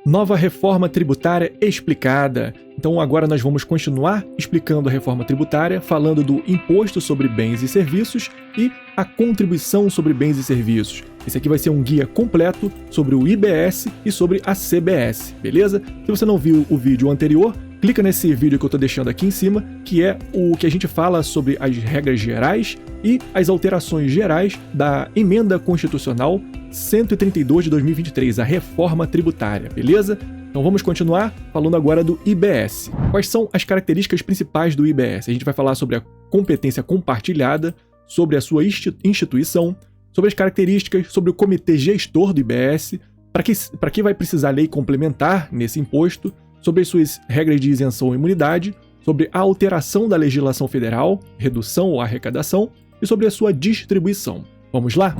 Nova reforma tributária explicada. Então agora nós vamos continuar explicando a reforma tributária, falando do imposto sobre bens e serviços e a contribuição sobre bens e serviços. Esse aqui vai ser um guia completo sobre o IBS e sobre a CBS, beleza? Se você não viu o vídeo anterior, clica nesse vídeo que eu estou deixando aqui em cima, que é o que a gente fala sobre as regras gerais e as alterações gerais da Emenda Constitucional 132 de 2023, a reforma tributária, beleza? Então vamos continuar falando agora do IBS. Quais são as características principais do IBS? A gente vai falar sobre a competência compartilhada, sobre a sua instituição, sobre as características, sobre o comitê gestor do IBS, para que vai precisar lei complementar nesse imposto, sobre as suas regras de isenção e imunidade, sobre a alteração da legislação federal, redução ou arrecadação, e sobre a sua distribuição. Vamos lá?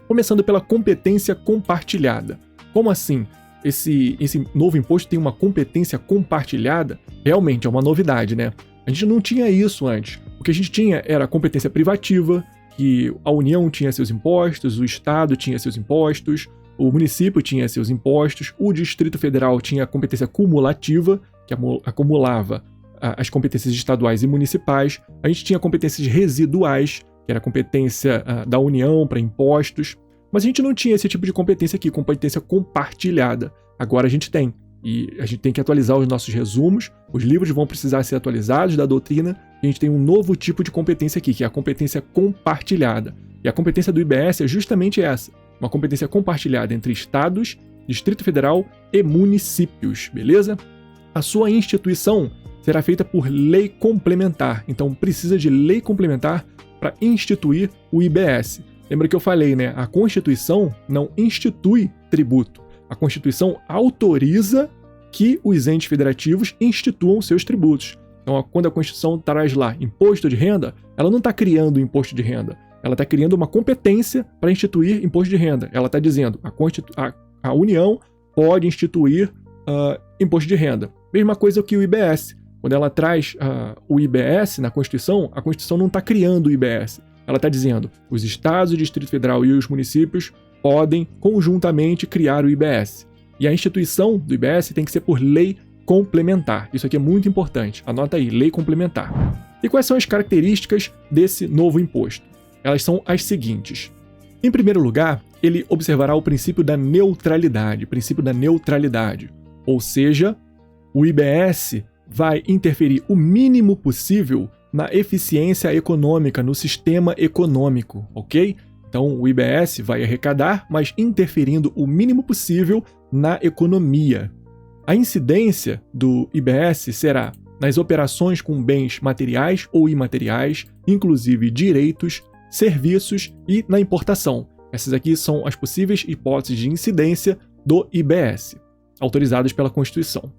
Começando pela competência compartilhada. Como assim? Esse novo imposto tem uma competência compartilhada? Realmente é uma novidade, né? A gente não tinha isso antes. O que a gente tinha era a competência privativa, que a União tinha seus impostos, o Estado tinha seus impostos, o município tinha seus impostos, o Distrito Federal tinha a competência cumulativa, que acumulava as competências estaduais e municipais. A gente tinha competências residuais, que era a competência da União para impostos, mas a gente não tinha esse tipo de competência aqui, competência compartilhada. Agora a gente tem, e a gente tem que atualizar os nossos resumos, os livros vão precisar ser atualizados da doutrina, e a gente tem um novo tipo de competência aqui, que é a competência compartilhada. E a competência do IBS é justamente essa, uma competência compartilhada entre estados, Distrito Federal e municípios, beleza? A sua instituição será feita por lei complementar, então precisa de lei complementar para instituir o IBS. Lembra que eu falei, né? A Constituição não institui tributo. A Constituição autoriza que os entes federativos instituam seus tributos. Então, quando a Constituição traz lá imposto de renda, ela não está criando imposto de renda. Ela está criando uma competência para instituir imposto de renda. Ela está dizendo a União pode instituir imposto de renda. Mesma coisa que o IBS. Quando ela traz o IBS na Constituição, a Constituição não está criando o IBS. Ela está dizendo os estados, o Distrito Federal e os municípios podem conjuntamente criar o IBS. E a instituição do IBS tem que ser por lei complementar. Isso aqui é muito importante. Anota aí, lei complementar. E quais são as características desse novo imposto? Elas são as seguintes. Em primeiro lugar, ele observará o princípio da neutralidade. Ou seja, o IBS vai interferir o mínimo possível na eficiência econômica, no sistema econômico, ok? Então, o IBS vai arrecadar, mas interferindo o mínimo possível na economia. A incidência do IBS será nas operações com bens materiais ou imateriais, inclusive direitos, serviços e na importação. Essas aqui são as possíveis hipóteses de incidência do IBS, autorizadas pela Constituição.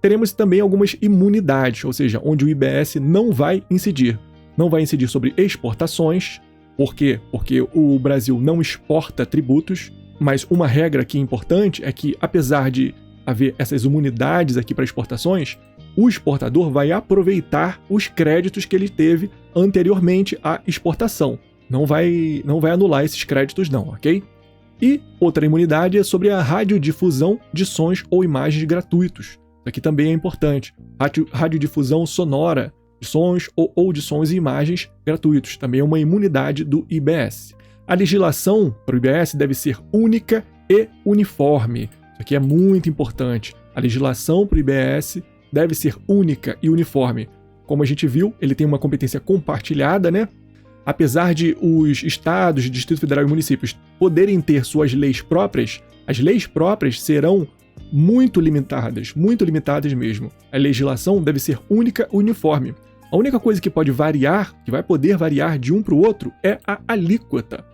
Teremos também algumas imunidades, ou seja, onde o IBS não vai incidir. Não vai incidir sobre exportações. Por quê? Porque o Brasil não exporta tributos, mas uma regra aqui importante é que, apesar de haver essas imunidades aqui para exportações, o exportador vai aproveitar os créditos que ele teve anteriormente à exportação. Não vai anular esses créditos não, ok? E outra imunidade é sobre a radiodifusão de sons ou imagens gratuitos. Isso aqui também é importante. Radiodifusão sonora de sons ou de sons e imagens gratuitos. Também é uma imunidade do IBS. A legislação para o IBS deve ser única e uniforme. Isso aqui é muito importante. A legislação para o IBS deve ser única e uniforme. Como a gente viu, ele tem uma competência compartilhada, né? Apesar de os estados, Distrito Federal e municípios poderem ter suas leis próprias, as leis próprias serão muito limitadas mesmo. A legislação deve ser única e uniforme. A única coisa que pode variar, que vai poder variar de um para o outro, é a alíquota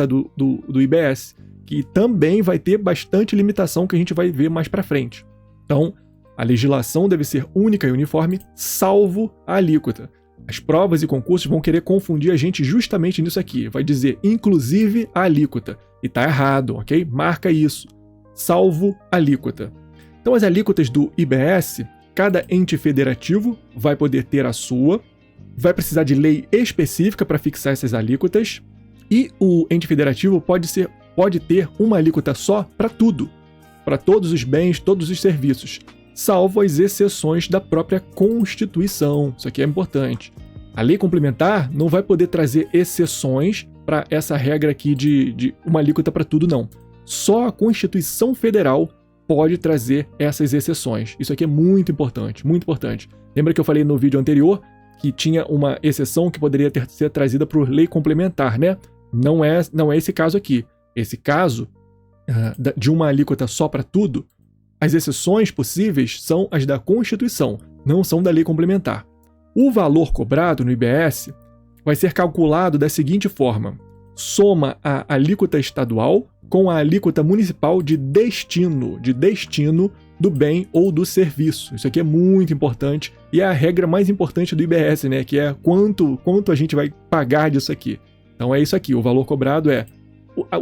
do IBS, que também vai ter bastante limitação que a gente vai ver mais para frente. Então, a legislação deve ser única e uniforme, salvo a alíquota. As provas e concursos vão querer confundir a gente justamente nisso aqui. Vai dizer, inclusive, a alíquota. E tá errado, ok? Marca isso. Salvo alíquota. Então, as alíquotas do IBS, cada ente federativo vai poder ter a sua, vai precisar de lei específica para fixar essas alíquotas, e o ente federativo pode ter uma alíquota só para tudo. para todos os bens, todos os serviços, salvo as exceções da própria Constituição. Isso aqui é importante. A lei complementar não vai poder trazer exceções para essa regra aqui de uma alíquota para tudo, não. Só a Constituição Federal pode trazer essas exceções. Isso aqui é muito importante, muito importante. Lembra que eu falei no vídeo anterior que tinha uma exceção que poderia ser trazida por lei complementar, né? Não é esse caso aqui. Esse caso de uma alíquota só para tudo, as exceções possíveis são as da Constituição, não são da lei complementar. O valor cobrado no IBS vai ser calculado da seguinte forma: soma a alíquota estadual com a alíquota municipal de destino do bem ou do serviço. Isso aqui é muito importante e é a regra mais importante do IBS, né? Que é quanto a gente vai pagar disso aqui. Então é isso aqui, o valor cobrado é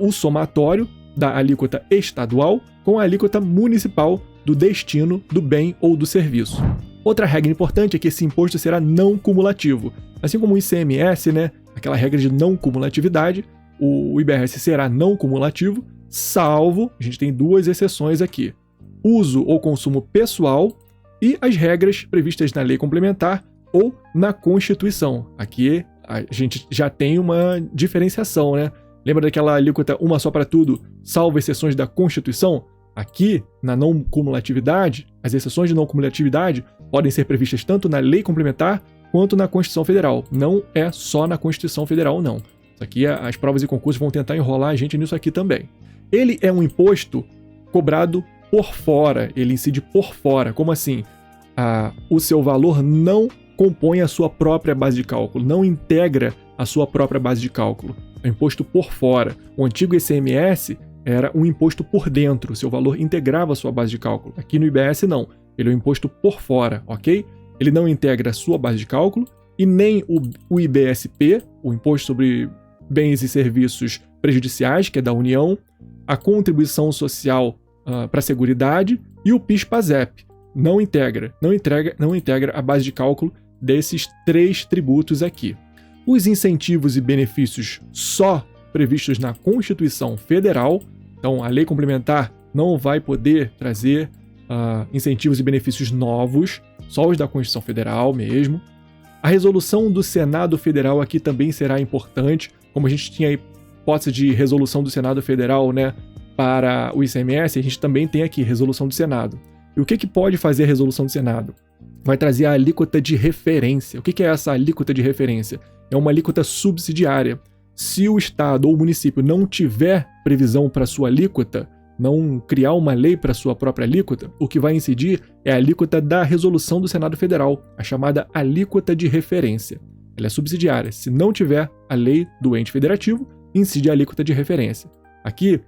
o somatório da alíquota estadual com a alíquota municipal do destino do bem ou do serviço. Outra regra importante é que esse imposto será não cumulativo. Assim como o ICMS, né? Aquela regra de não cumulatividade, o IBS será não cumulativo, salvo, a gente tem duas exceções aqui: uso ou consumo pessoal e as regras previstas na lei complementar ou na Constituição. Aqui a gente já tem uma diferenciação, né? Lembra daquela alíquota uma só para tudo, salvo exceções da Constituição? Aqui, na não cumulatividade, as exceções de não cumulatividade podem ser previstas tanto na lei complementar quanto na Constituição Federal. Não é só na Constituição Federal, não. Isso aqui, as provas e concursos vão tentar enrolar a gente nisso aqui também. Ele é um imposto cobrado por fora, ele incide por fora. Como assim? O seu valor não compõe a sua própria base de cálculo, não integra a sua própria base de cálculo. É um imposto por fora. O antigo ICMS era um imposto por dentro, seu valor integrava a sua base de cálculo. Aqui no IBS não, ele é um imposto por fora, ok? Ele não integra a sua base de cálculo e nem o IBSP, o Imposto sobre Bens e Serviços Prejudiciais, que é da União, a Contribuição Social para a Seguridade e o PIS/PASEP. Não integra a base de cálculo desses três tributos aqui. Os incentivos e benefícios só previstos na Constituição Federal, então a lei complementar não vai poder trazer incentivos e benefícios novos, só os da Constituição Federal mesmo. A resolução do Senado Federal aqui também será importante, como a gente tinha a hipótese de resolução do Senado Federal, né, para o ICMS, a gente também tem aqui resolução do Senado. E o que pode fazer a resolução do Senado? Vai trazer a alíquota de referência. O que é essa alíquota de referência? É uma alíquota subsidiária. Se o Estado ou o município não tiver previsão para sua alíquota, não criar uma lei para sua própria alíquota, o que vai incidir é a alíquota da resolução do Senado Federal, a chamada alíquota de referência. Ela é subsidiária. Se não tiver a lei do ente federativo, incide a alíquota de referência. Aqui,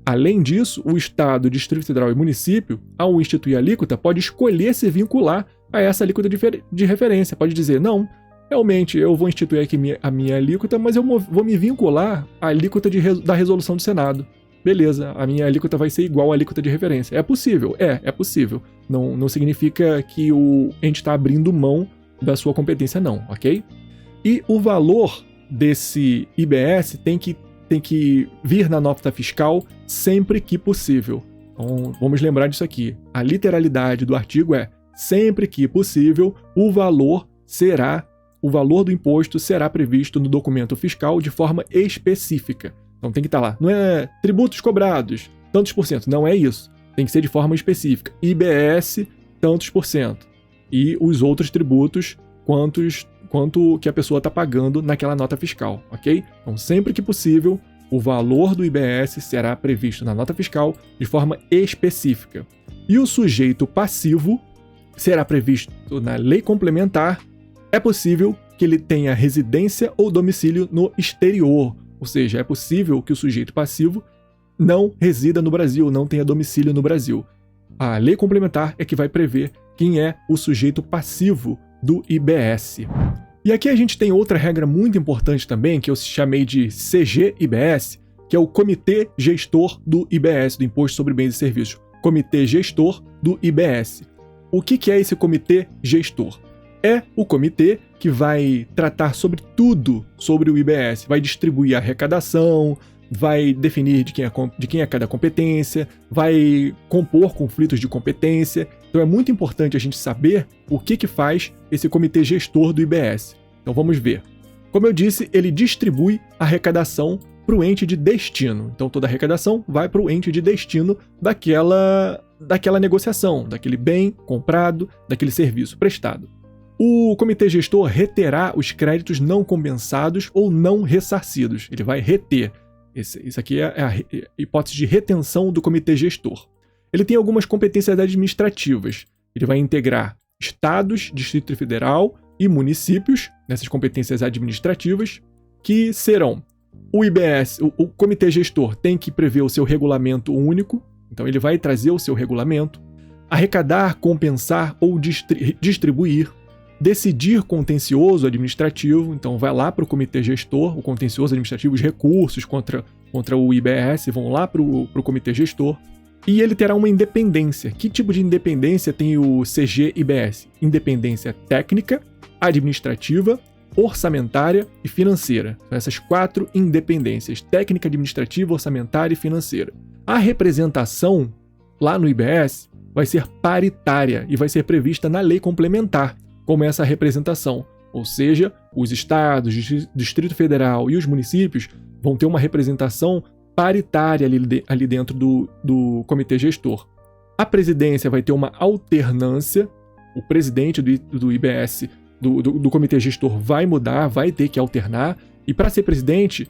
além disso, o Estado, Distrito Federal e município, ao instituir a alíquota, pode escolher se vincular a essa alíquota de referência. Pode dizer, não, realmente eu vou instituir aqui a minha alíquota, mas eu vou me vincular à alíquota da resolução do Senado. Beleza, a minha alíquota vai ser igual à alíquota de referência. É possível? É possível. Não significa que o ente está abrindo mão da sua competência, não, ok? E o valor desse IBS tem que vir na nota fiscal sempre que possível. Então, vamos lembrar disso aqui. A literalidade do artigo é: sempre que possível, o valor do imposto será previsto no documento fiscal de forma específica. Então tem que estar lá. Não é tributos cobrados, tantos por cento. Não é isso. Tem que ser de forma específica. IBS, tantos por cento. E os outros tributos, quanto que a pessoa está pagando naquela nota fiscal, ok? Então, sempre que possível, o valor do IBS será previsto na nota fiscal de forma específica. E o sujeito passivo será previsto na lei complementar. É possível que ele tenha residência ou domicílio no exterior, ou seja, é possível que o sujeito passivo não resida no Brasil, não tenha domicílio no Brasil. A lei complementar é que vai prever quem é o sujeito passivo do IBS. E aqui a gente tem outra regra muito importante também, que eu chamei de CG-IBS, que é o Comitê Gestor do IBS, do Imposto sobre Bens e Serviços. Comitê Gestor do IBS. O que é esse Comitê Gestor? É o comitê que vai tratar sobre tudo sobre o IBS, vai distribuir a arrecadação, vai definir de quem é cada competência, vai compor conflitos de competência. Então é muito importante a gente saber o que faz esse comitê gestor do IBS. Então vamos ver. Como eu disse, ele distribui a arrecadação para o ente de destino. Então toda a arrecadação vai para o ente de destino daquela negociação, daquele bem comprado, daquele serviço prestado. O comitê gestor reterá os créditos não compensados ou não ressarcidos. Ele vai reter. Isso aqui é a hipótese de retenção do comitê gestor. Ele tem algumas competências administrativas. Ele vai integrar estados, Distrito Federal e municípios nessas competências administrativas, que serão o IBS, o comitê gestor tem que prever o seu regulamento único, então ele vai trazer o seu regulamento, arrecadar, compensar ou distribuir, decidir contencioso administrativo, então vai lá para o comitê gestor, o contencioso administrativo, os recursos contra o IBS vão lá para o comitê gestor, e ele terá uma independência. Que tipo de independência tem o CG-IBS? Independência técnica, administrativa, orçamentária e financeira. São essas 4 independências: técnica, administrativa, orçamentária e financeira. A representação lá no IBS vai ser paritária e vai ser prevista na lei complementar como essa representação. Ou seja, os estados, Distrito Federal e os municípios vão ter uma representação paritária ali dentro do comitê gestor. A presidência vai ter uma alternância, o presidente do IBS, do comitê gestor vai mudar, vai ter que alternar, e para ser presidente,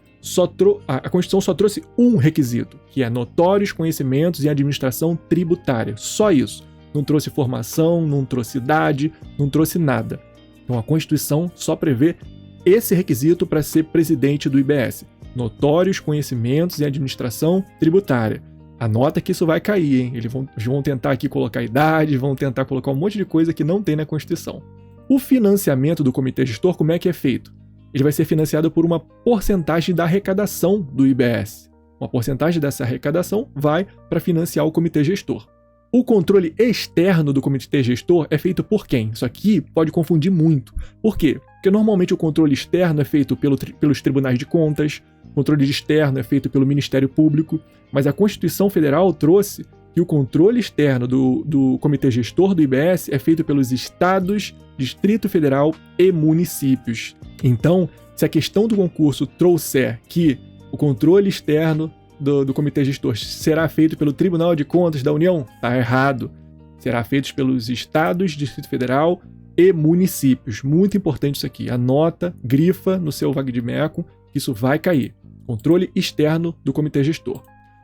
a Constituição só trouxe um requisito, que é notórios conhecimentos em administração tributária. Só isso. Não trouxe formação, não trouxe idade, não trouxe nada. Então a Constituição só prevê esse requisito para ser presidente do IBS. Notórios conhecimentos em administração tributária. Anota que isso vai cair, hein? Eles vão tentar aqui colocar idade, vão tentar colocar um monte de coisa que não tem na Constituição. O financiamento do comitê gestor, como é que é feito? Ele vai ser financiado por uma porcentagem da arrecadação do IBS. Uma porcentagem dessa arrecadação vai para financiar o comitê gestor. O controle externo do comitê gestor é feito por quem? Isso aqui pode confundir muito. Por quê? Porque normalmente o controle externo é feito pelos tribunais de contas, o controle externo é feito pelo Ministério Público, mas a Constituição Federal trouxe que o controle externo do comitê gestor do IBS é feito pelos estados, Distrito Federal e municípios. Então, se a questão do concurso trouxer que o controle externo do comitê gestor será feito pelo Tribunal de Contas da União, está errado. Será feito pelos estados, Distrito Federal e municípios. Muito importante isso aqui. Anota, grifa no seu vagdmeco, que isso vai cair. Controle externo do comitê gestor.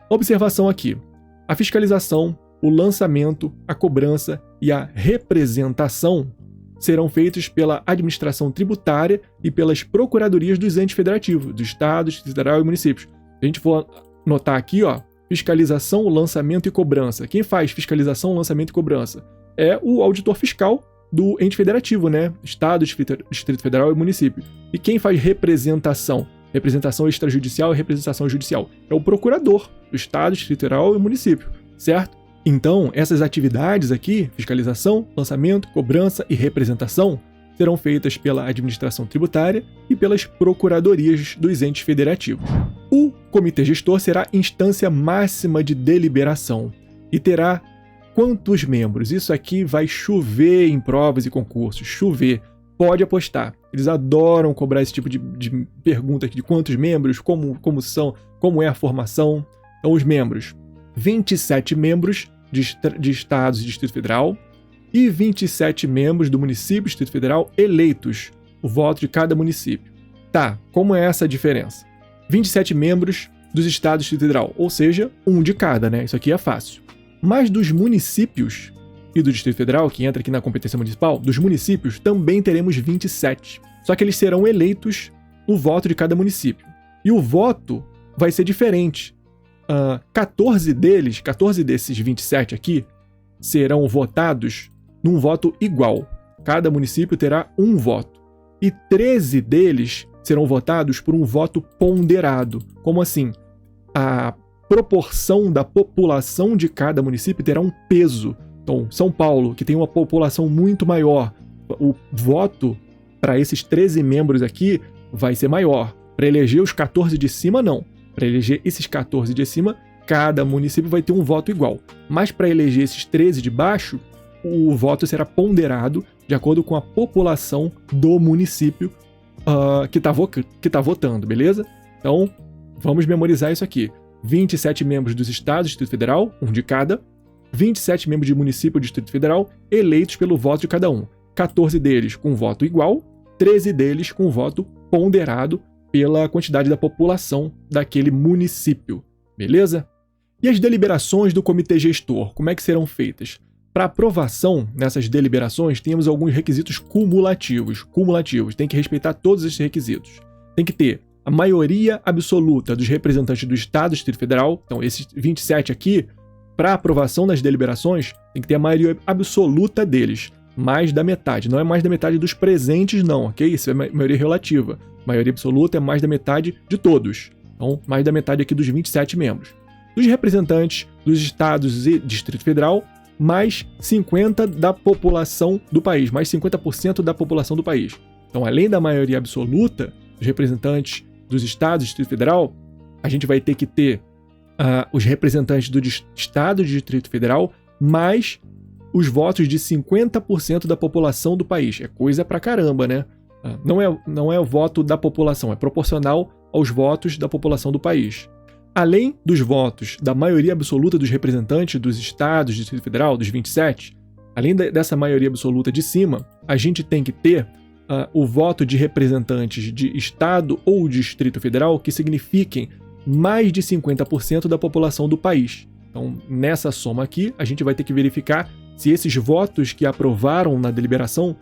Observação aqui. A fiscalização, o lançamento, a cobrança e a representação serão feitos pela administração tributária e pelas procuradorias dos entes federativos, do Estado, Distrito Federal e municípios. Se a gente for notar aqui, ó, fiscalização, lançamento e cobrança. Quem faz fiscalização, lançamento e cobrança? É o auditor fiscal do ente federativo, né? Estado, Distrito Federal e município. E quem faz representação? Representação extrajudicial e representação judicial. É o procurador do Estado, Distrito Federal e município, certo? Então, essas atividades aqui, fiscalização, lançamento, cobrança e representação, serão feitas pela administração tributária e pelas procuradorias dos entes federativos. O comitê gestor será instância máxima de deliberação e terá quantos membros? Isso aqui vai chover em provas e concursos, chover. Pode apostar. Eles adoram cobrar esse tipo de pergunta aqui, de quantos membros, como são, como é a formação. Então, os membros: 27 membros de estados e Distrito Federal e 27 membros do município e Distrito Federal eleitos, o voto de cada município. Tá, como é essa diferença? 27 membros dos estados e Distrito Federal, ou seja, um de cada, né? Isso aqui é fácil. Mas dos municípios e do Distrito Federal, que entra aqui na competência municipal, dos municípios também teremos 27. Só que eles serão eleitos no voto de cada município. E o voto vai ser diferente. 14 desses 27 aqui, serão votados num voto igual. Cada município terá um voto. E 13 deles serão votados por um voto ponderado. Como assim? A proporção da população de cada município terá um peso. Então, São Paulo, que tem uma população muito maior, o voto para esses 13 membros aqui vai ser maior. Para eleger os 14 de cima, não. Para eleger esses 14 de cima, cada município vai ter um voto igual. Mas para eleger esses 13 de baixo, o voto será ponderado de acordo com a população do município que tá votando, beleza? Então, vamos memorizar isso aqui. 27 membros dos estados do Distrito Federal, um de cada. 27 membros de município do Distrito Federal, eleitos pelo voto de cada um. 14 deles com voto igual, 13 deles com voto ponderado pela quantidade da população daquele município, beleza? E as deliberações do comitê gestor, como é que serão feitas? Para aprovação nessas deliberações, temos alguns requisitos cumulativos. Tem que respeitar todos esses requisitos. Tem que ter a maioria absoluta dos representantes do Estado e do Distrito Federal. Então, esses 27 aqui, para aprovação das deliberações, tem que ter a maioria absoluta deles. Mais da metade. Não é mais da metade dos presentes, não, ok? Isso é maioria relativa. Maioria absoluta é mais da metade de todos. Então, mais da metade aqui dos 27 membros. Dos representantes dos estados e Distrito Federal, mais 50% da população do país, mais 50% da população do país. Então, além da maioria absoluta dos representantes dos estados e Distrito Federal, a gente vai ter que ter os representantes do estado e Distrito Federal, mais os votos de 50% da população do país. É coisa pra caramba, né? Não é o voto da população, é proporcional aos votos da população do país. Além dos votos da maioria absoluta dos representantes dos estados do Distrito Federal, dos 27, além dessa maioria absoluta de cima, a gente tem que ter o voto de representantes de estado ou Distrito Federal que signifiquem mais de 50% da população do país. Então, nessa soma aqui, a gente vai ter que verificar se esses votos que aprovaram na deliberação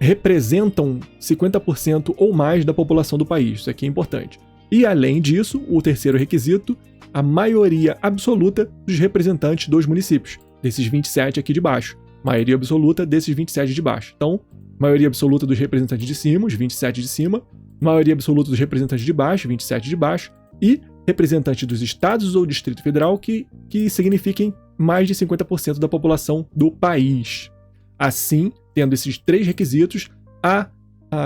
representam 50% ou mais da população do país. Isso aqui é importante. E, além disso, o terceiro requisito, a maioria absoluta dos representantes dos municípios, desses 27 aqui de baixo. Maioria absoluta desses 27 de baixo. Então, maioria absoluta dos representantes de cima, os 27 de cima, maioria absoluta dos representantes de baixo, 27 de baixo, e representantes dos estados ou Distrito Federal que signifiquem mais de 50% da população do país. Assim, tendo esses três requisitos, a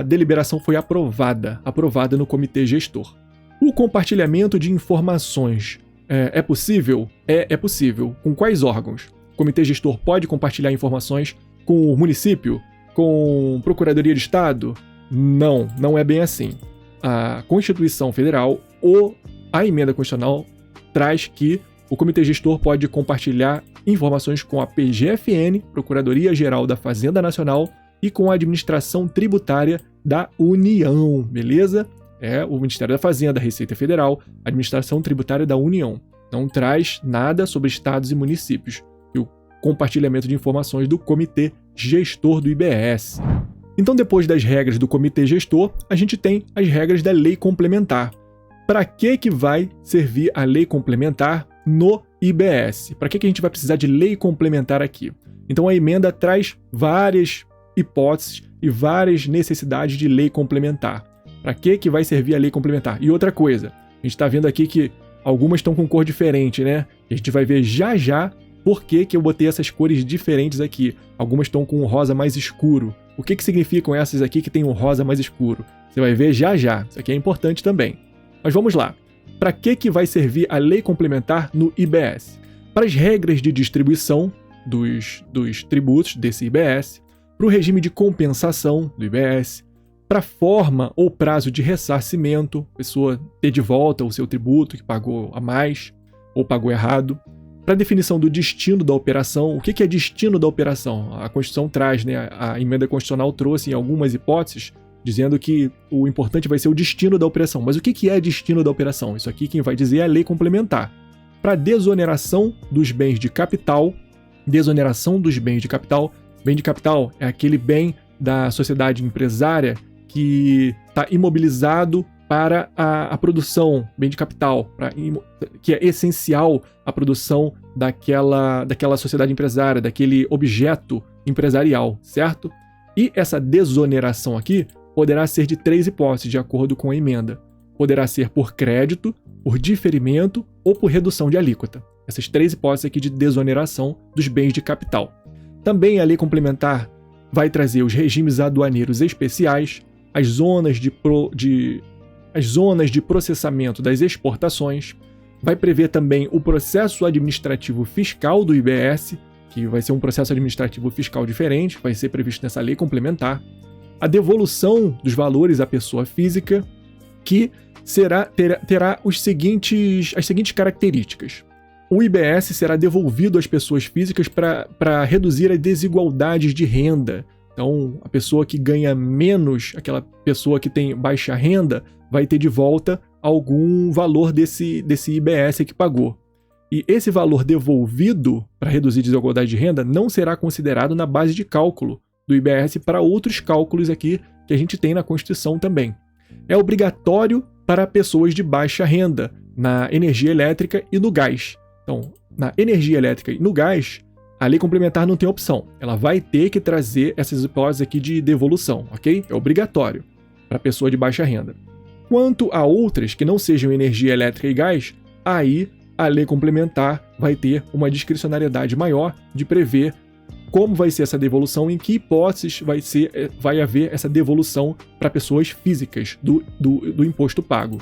deliberação foi aprovada no comitê gestor. O compartilhamento de informações é possível? É possível. Com quais órgãos? O comitê gestor pode compartilhar informações com o município? Com a Procuradoria de Estado? Não é bem assim. A Constituição Federal ou a emenda constitucional traz que o comitê gestor pode compartilhar informações com a PGFN, Procuradoria-Geral da Fazenda Nacional, e com a Administração Tributária da União, beleza? É o Ministério da Fazenda, Receita Federal, Administração Tributária da União. Não traz nada sobre estados e municípios. E o compartilhamento de informações do comitê gestor do IBS. Então, depois das regras do comitê gestor, a gente tem as regras da lei complementar. Para que vai servir a lei complementar no IBS? Para que a gente vai precisar de lei complementar aqui? Então, a emenda traz várias hipóteses e várias necessidades de lei complementar. Para que vai servir a lei complementar? E outra coisa, a gente está vendo aqui que algumas estão com cor diferente, né? E a gente vai ver já por que eu botei essas cores diferentes aqui. Algumas estão com um rosa mais escuro. O que significam essas aqui que tem um rosa mais escuro? Você vai ver já. Isso aqui é importante também. Mas vamos lá. Para que vai servir a lei complementar no IBS? Para as regras de distribuição dos tributos desse IBS, para o regime de compensação do IBS, para a forma ou prazo de ressarcimento, a pessoa ter de volta o seu tributo que pagou a mais ou pagou errado, para a definição do destino da operação. O que é destino da operação? A Constituição traz, né? A emenda constitucional trouxe em algumas hipóteses, dizendo que o importante vai ser o destino da operação. Mas o que é destino da operação? Isso aqui quem vai dizer é a lei complementar. Para desoneração dos bens de capital, bem de capital é aquele bem da sociedade empresária que está imobilizado para a produção, bem de capital, que é essencial à produção daquela sociedade empresária, daquele objeto empresarial, certo? E essa desoneração aqui poderá ser de 3 hipóteses, de acordo com a emenda. Poderá ser por crédito, por diferimento ou por redução de alíquota. Essas 3 hipóteses aqui de desoneração dos bens de capital. Também a lei complementar vai trazer os regimes aduaneiros especiais, as zonas de as zonas de processamento das exportações, vai prever também o processo administrativo fiscal do IBS, que vai ser um processo administrativo fiscal diferente, vai ser previsto nessa lei complementar, a devolução dos valores à pessoa física, que terá as seguintes características. O IBS será devolvido às pessoas físicas para reduzir as desigualdades de renda. Então, a pessoa que ganha menos, aquela pessoa que tem baixa renda, vai ter de volta algum valor desse IBS que pagou. E esse valor devolvido para reduzir desigualdade de renda não será considerado na base de cálculo do IBS para outros cálculos aqui que a gente tem na Constituição também. É obrigatório para pessoas de baixa renda na energia elétrica e no gás. Então, na energia elétrica e no gás, a lei complementar não tem opção. Ela vai ter que trazer essas hipóteses aqui de devolução, ok? É obrigatório para pessoa de baixa renda. Quanto a outras que não sejam energia elétrica e gás, aí a lei complementar vai ter uma discricionariedade maior de prever como vai ser essa devolução, em que hipóteses vai haver essa devolução para pessoas físicas do imposto pago.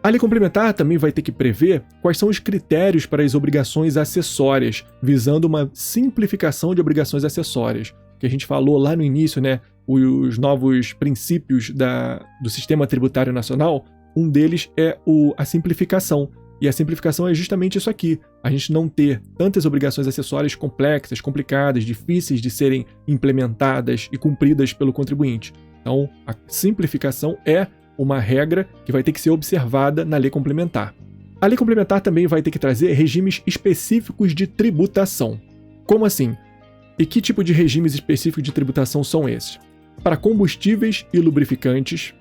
A lei complementar também vai ter que prever quais são os critérios para as obrigações acessórias, visando uma simplificação de obrigações acessórias, que a gente falou lá no início, né? Os novos princípios do Sistema Tributário Nacional, um deles é a simplificação. E a simplificação é justamente isso aqui, a gente não ter tantas obrigações acessórias complexas, complicadas, difíceis de serem implementadas e cumpridas pelo contribuinte. Então, a simplificação é uma regra que vai ter que ser observada na lei complementar. A lei complementar também vai ter que trazer regimes específicos de tributação. Como assim? E que tipo de regimes específicos de tributação são esses? Para combustíveis e lubrificantes,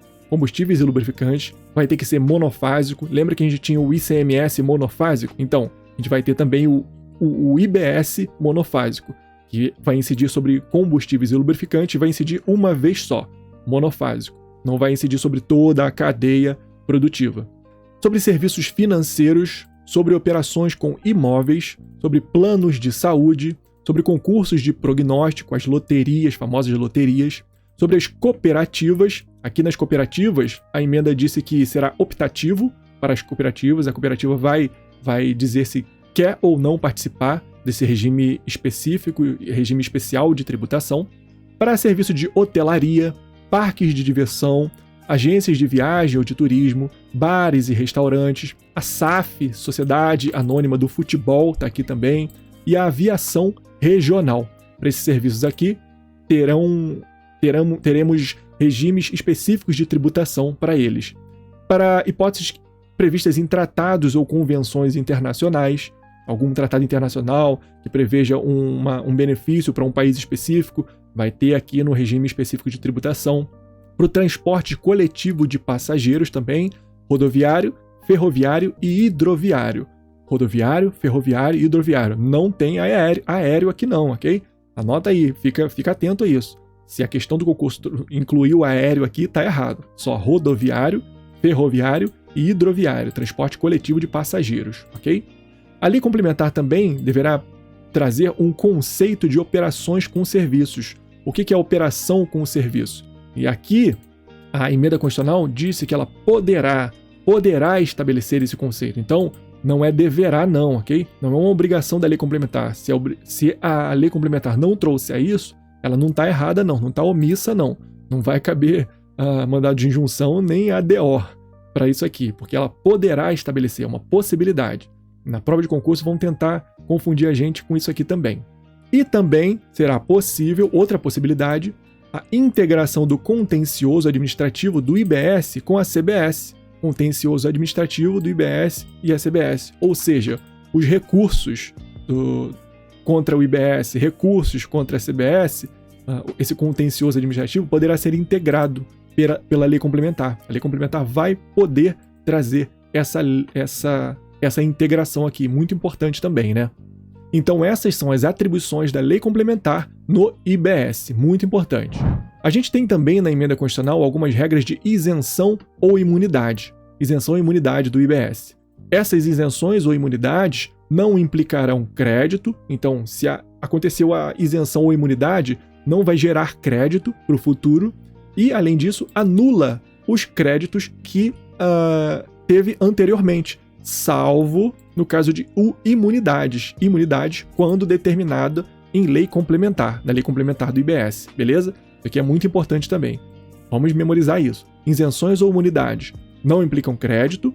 vai ter que ser monofásico. Lembra que a gente tinha o ICMS monofásico? Então, a gente vai ter também o IBS monofásico, que vai incidir sobre combustíveis e lubrificantes, vai incidir uma vez só, monofásico. Não vai incidir sobre toda a cadeia produtiva. Sobre serviços financeiros, sobre operações com imóveis, sobre planos de saúde, sobre concursos de prognóstico, as loterias, famosas loterias, sobre as cooperativas. Aqui nas cooperativas, a emenda disse que será optativo para as cooperativas. A cooperativa vai dizer se quer ou não participar desse regime específico, regime especial de tributação. Para serviço de hotelaria, parques de diversão, agências de viagem ou de turismo, bares e restaurantes, a SAF, Sociedade Anônima do Futebol, está aqui também, e a aviação regional. Para esses serviços aqui, teremos regimes específicos de tributação para eles. Para hipóteses previstas em tratados ou convenções internacionais, algum tratado internacional que preveja um benefício para um país específico, vai ter aqui no regime específico de tributação. Para o transporte coletivo de passageiros também, rodoviário, ferroviário e hidroviário. Rodoviário, ferroviário e hidroviário. Não tem aéreo aqui não, ok? Anota aí, fica atento a isso. Se a questão do concurso incluiu o aéreo aqui, está errado. Só rodoviário, ferroviário e hidroviário, transporte coletivo de passageiros, ok? A lei complementar também deverá trazer um conceito de operações com serviços. O que é operação com serviço? E aqui, a emenda constitucional disse que ela poderá estabelecer esse conceito. Então, não é deverá não, ok? Não é uma obrigação da lei complementar. Se a lei complementar não trouxe a isso, ela não está errada não está omissa não. Não vai caber mandado de injunção nem ADO para isso aqui, porque ela poderá estabelecer uma possibilidade. Na prova de concurso vão tentar confundir a gente com isso aqui também. E também será possível, outra possibilidade, a integração do contencioso administrativo do IBS com a CBS. Contencioso administrativo do IBS e a CBS. Ou seja, os recursos contra o IBS, recursos contra a CBS, esse contencioso administrativo poderá ser integrado pela lei complementar. A lei complementar vai poder trazer essa integração aqui, muito importante também, né? Então essas são as atribuições da lei complementar no IBS, muito importante. A gente tem também na emenda constitucional algumas regras de isenção ou imunidade. Isenção e imunidade do IBS. Essas isenções ou imunidades não implicarão crédito, então se aconteceu a isenção ou imunidade, não vai gerar crédito para o futuro e, além disso, anula os créditos que teve anteriormente, salvo no caso de imunidades. Imunidades quando determinada em lei complementar, na lei complementar do IBS, beleza? Isso aqui é muito importante também. Vamos memorizar isso. Isenções ou imunidades não implicam crédito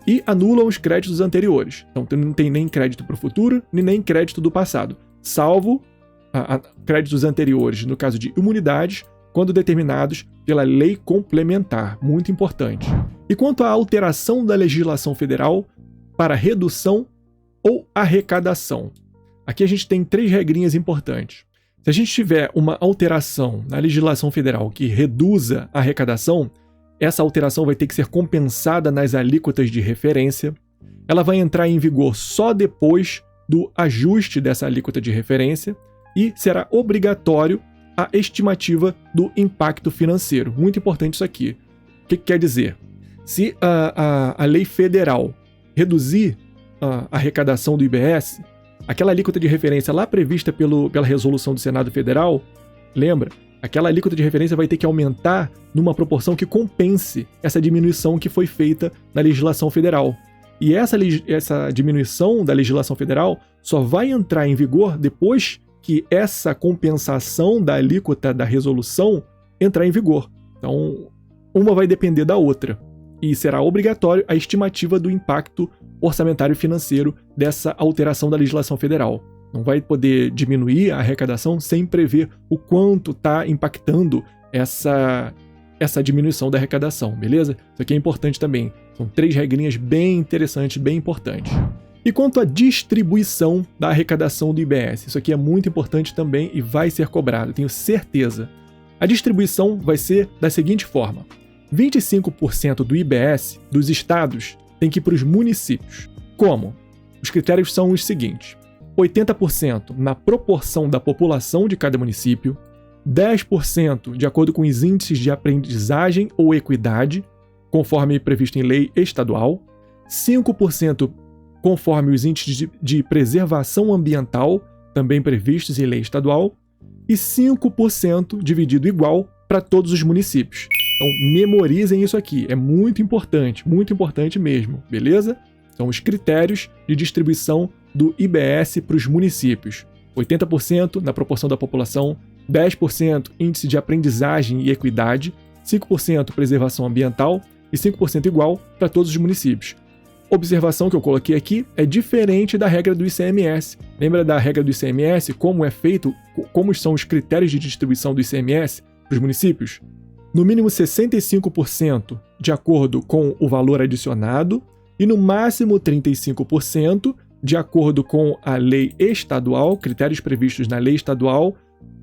e anulam os créditos anteriores. Então não tem nem crédito para o futuro, nem crédito do passado, salvo créditos anteriores, no caso de imunidades, quando determinados pela lei complementar. Muito importante. E quanto à alteração da legislação federal para redução ou arrecadação? Aqui a gente tem 3 regrinhas importantes. Se a gente tiver uma alteração na legislação federal que reduza a arrecadação, essa alteração vai ter que ser compensada nas alíquotas de referência. Ela vai entrar em vigor só depois do ajuste dessa alíquota de referência e será obrigatório a estimativa do impacto financeiro. Muito importante isso aqui. O que quer dizer? Se a lei federal reduzir a arrecadação do IBS, aquela alíquota de referência lá prevista pela resolução do Senado Federal, lembra? Aquela alíquota de referência vai ter que aumentar numa proporção que compense essa diminuição que foi feita na legislação federal. E essa diminuição da legislação federal só vai entrar em vigor depois que essa compensação da alíquota da resolução entrar em vigor. Então, uma vai depender da outra. E será obrigatório a estimativa do impacto orçamentário e financeiro dessa alteração da legislação federal. Não vai poder diminuir a arrecadação sem prever o quanto está impactando essa diminuição da arrecadação, beleza? Isso aqui é importante também. São 3 regrinhas bem interessantes, bem importantes. E quanto à distribuição da arrecadação do IBS? Isso aqui é muito importante também e vai ser cobrado, tenho certeza. A distribuição vai ser da seguinte forma: 25% do IBS dos estados tem que ir para os municípios. Como? Os critérios são os seguintes: 80% na proporção da população de cada município, 10% de acordo com os índices de aprendizagem ou equidade, conforme previsto em lei estadual, 5% conforme os índices de preservação ambiental, também previstos em lei estadual, e 5% dividido igual para todos os municípios. Então, memorizem isso aqui, é muito importante mesmo, beleza? São os critérios de distribuição do IBS para os municípios. 80% na proporção da população, 10% índice de aprendizagem e equidade, 5% preservação ambiental e 5% igual para todos os municípios. Observação que eu coloquei aqui é diferente da regra do ICMS. Lembra da regra do ICMS? Como é feito, como são os critérios de distribuição do ICMS para os municípios? No mínimo 65% de acordo com o valor adicionado e no máximo 35% de acordo com a lei estadual, critérios previstos na lei estadual,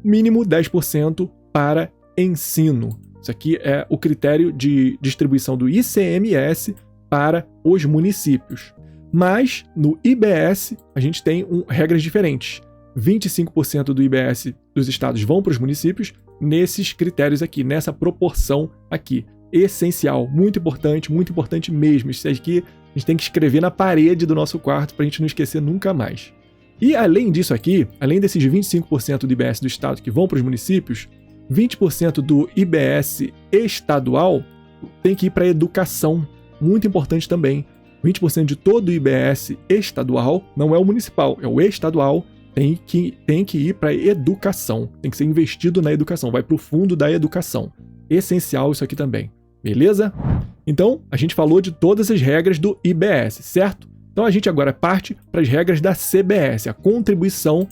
mínimo 10% para ensino. Isso aqui é o critério de distribuição do ICMS para os municípios. Mas no IBS a gente tem regras diferentes. 25% do IBS dos estados vão para os municípios nesses critérios aqui, nessa proporção aqui. Essencial, muito importante mesmo. Isso aqui a gente tem que escrever na parede do nosso quarto para a gente não esquecer nunca mais. E além disso aqui, além desses 25% do IBS do estado que vão para os municípios, 20% do IBS estadual tem que ir para a educação. Muito importante também. 20% de todo o IBS estadual, não é o municipal, é o estadual, tem que ir para a educação. Tem que ser investido na educação, vai para o fundo da educação. Essencial isso aqui também. Beleza? Então, a gente falou de todas as regras do IBS, certo? Então a gente agora parte para as regras da CBS, a contribuição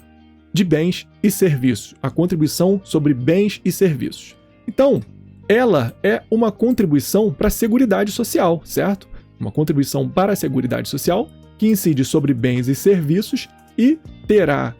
de bens e serviços, a contribuição sobre bens e serviços. Então, ela é uma contribuição para a Seguridade Social, certo? Uma contribuição para a Seguridade Social que incide sobre bens e serviços e terá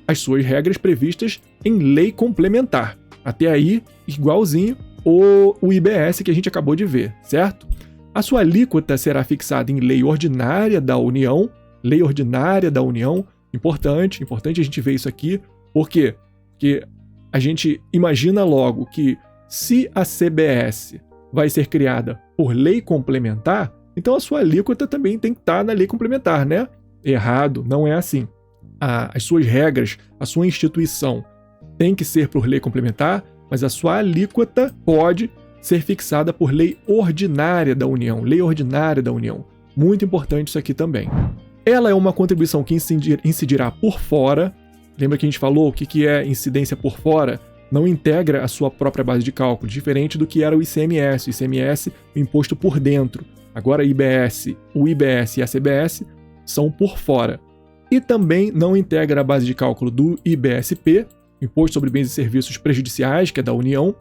as suas regras previstas em lei complementar. Até aí, igualzinho o IBS que a gente acabou de ver, certo? A sua alíquota será fixada em lei ordinária da União. Lei ordinária da União, importante a gente ver isso aqui. Por quê? Porque a gente imagina logo que se a CBS vai ser criada por lei complementar, então a sua alíquota também tem que estar na lei complementar, né? Errado, não é assim. As suas regras, a sua instituição tem que ser por lei complementar, mas a sua alíquota pode ser fixada por lei ordinária da União. Lei ordinária da União. Muito importante isso aqui também. Ela é uma contribuição que incidirá por fora. Lembra que a gente falou o que é incidência por fora? Não integra a sua própria base de cálculo, diferente do que era o ICMS. O ICMS, o imposto por dentro. Agora o IBS e a CBS são por fora. E também não integra a base de cálculo do IBSP, Imposto sobre Bens e Serviços Prejudiciais, que é da União,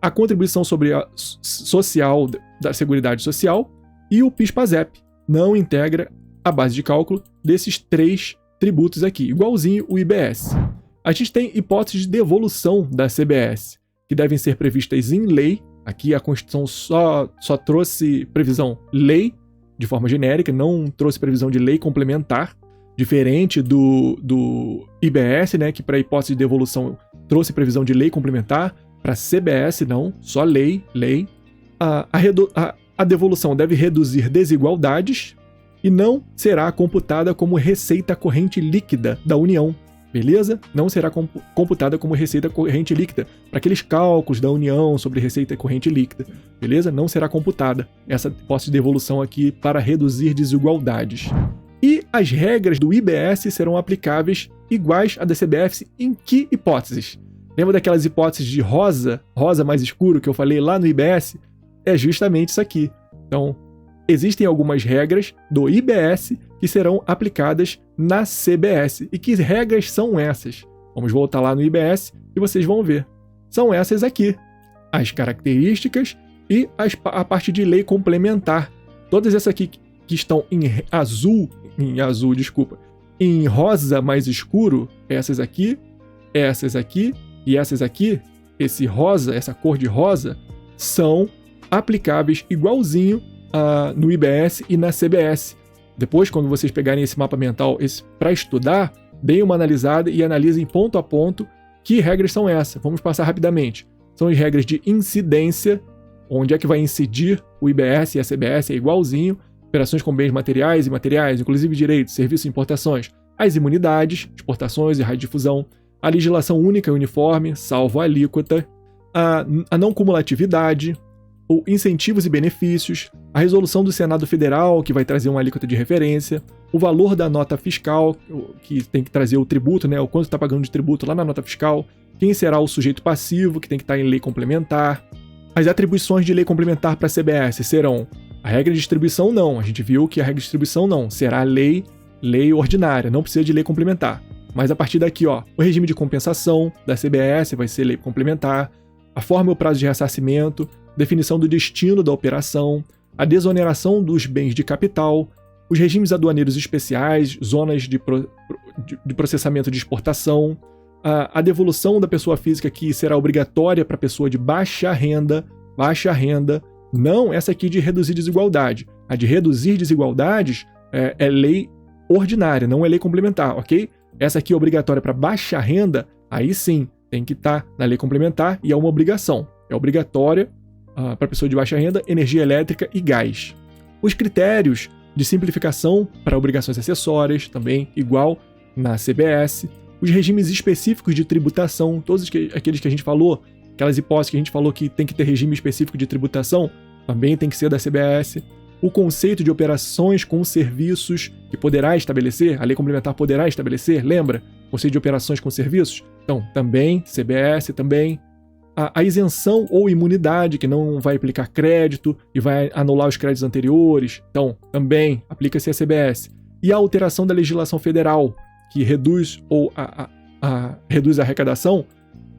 a contribuição sobre a social da Seguridade Social e o PIS/PASEP. Não integra a base de cálculo desses 3 tributos aqui, igualzinho o IBS. A gente tem hipóteses de devolução da CBS, que devem ser previstas em lei. Aqui a Constituição só trouxe previsão lei, de forma genérica, não trouxe previsão de lei complementar, diferente do IBS, né, que para a hipótese de devolução trouxe previsão de lei complementar. Para CBS, não, só lei. A devolução deve reduzir desigualdades e não será computada como receita corrente líquida da União, beleza? Não será computada como receita corrente líquida para aqueles cálculos da União sobre receita corrente líquida, beleza? Não será computada essa hipótese de devolução aqui para reduzir desigualdades. E as regras do IBS serão aplicáveis iguais à da CBS em que hipóteses? Lembra daquelas hipóteses de rosa mais escuro que eu falei lá no IBS? É justamente isso aqui. Então, existem algumas regras do IBS que serão aplicadas na CBS. E que regras são essas? Vamos voltar lá no IBS e vocês vão ver. São essas aqui. As características e a parte de lei complementar. Todas essas aqui que estão em rosa mais escuro, essas aqui e essas aqui, esse rosa, essa cor de rosa, são aplicáveis igualzinho no IBS e na CBS. Depois, quando vocês pegarem esse mapa mental para estudar, deem uma analisada e analisem ponto a ponto que regras são essas. Vamos passar rapidamente. São as regras de incidência, onde é que vai incidir o IBS e a CBS, é igualzinho. Operações com bens materiais e imateriais, inclusive direitos, serviços e importações, as imunidades, exportações e radiodifusão, a legislação única e uniforme, salvo a alíquota, a não cumulatividade, ou incentivos e benefícios, a resolução do Senado Federal, que vai trazer uma alíquota de referência, o valor da nota fiscal, que tem que trazer o tributo, né, o quanto está pagando de tributo lá na nota fiscal, quem será o sujeito passivo, que tem que estar em lei complementar. As atribuições de lei complementar para a CBS serão a regra de distribuição não, a gente viu que a regra de distribuição não, será lei ordinária, não precisa de lei complementar. Mas a partir daqui, o regime de compensação da CBS vai ser lei complementar, a forma e o prazo de ressarcimento, definição do destino da operação, a desoneração dos bens de capital, os regimes aduaneiros especiais, zonas de processamento de exportação, a devolução da pessoa física que será obrigatória para a pessoa de baixa renda, não essa aqui de reduzir desigualdade. A de reduzir desigualdades é lei ordinária, não é lei complementar, ok? Essa aqui é obrigatória para baixa renda, aí sim, tem que estar na lei complementar e é uma obrigação. É obrigatória para pessoa de baixa renda, energia elétrica e gás. Os critérios de simplificação para obrigações acessórias, também igual na CBS. Os regimes específicos de tributação, todos aqueles que a gente falou, aquelas hipóteses que a gente falou que tem que ter regime específico de tributação, também tem que ser da CBS. O conceito de operações com serviços que poderá estabelecer, a lei complementar poderá estabelecer, lembra? Conceito de operações com serviços? Então, também, CBS também. A isenção ou imunidade, que não vai aplicar crédito e vai anular os créditos anteriores, então, também aplica-se a CBS. E a alteração da legislação federal, que reduz reduz a arrecadação,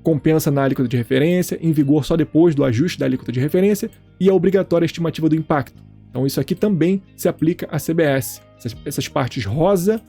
compensa na alíquota de referência, em vigor só depois do ajuste da alíquota de referência, e a obrigatória estimativa do impacto. Então isso aqui também se aplica à CBS. Essas partes rosa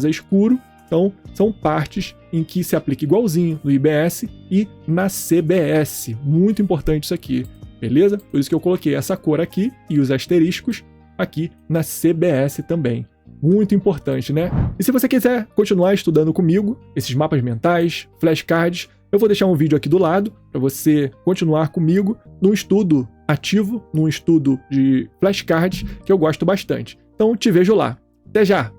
escuro, então são partes em que se aplica igualzinho no IBS e na CBS. Muito importante isso aqui, beleza? Por isso que eu coloquei essa cor aqui e os asteriscos aqui na CBS também. Muito importante, né? E se você quiser continuar estudando comigo, esses mapas mentais, flashcards, eu vou deixar um vídeo aqui do lado para você continuar comigo num estudo ativo, num estudo de flashcards que eu gosto bastante. Então te vejo lá. Até já!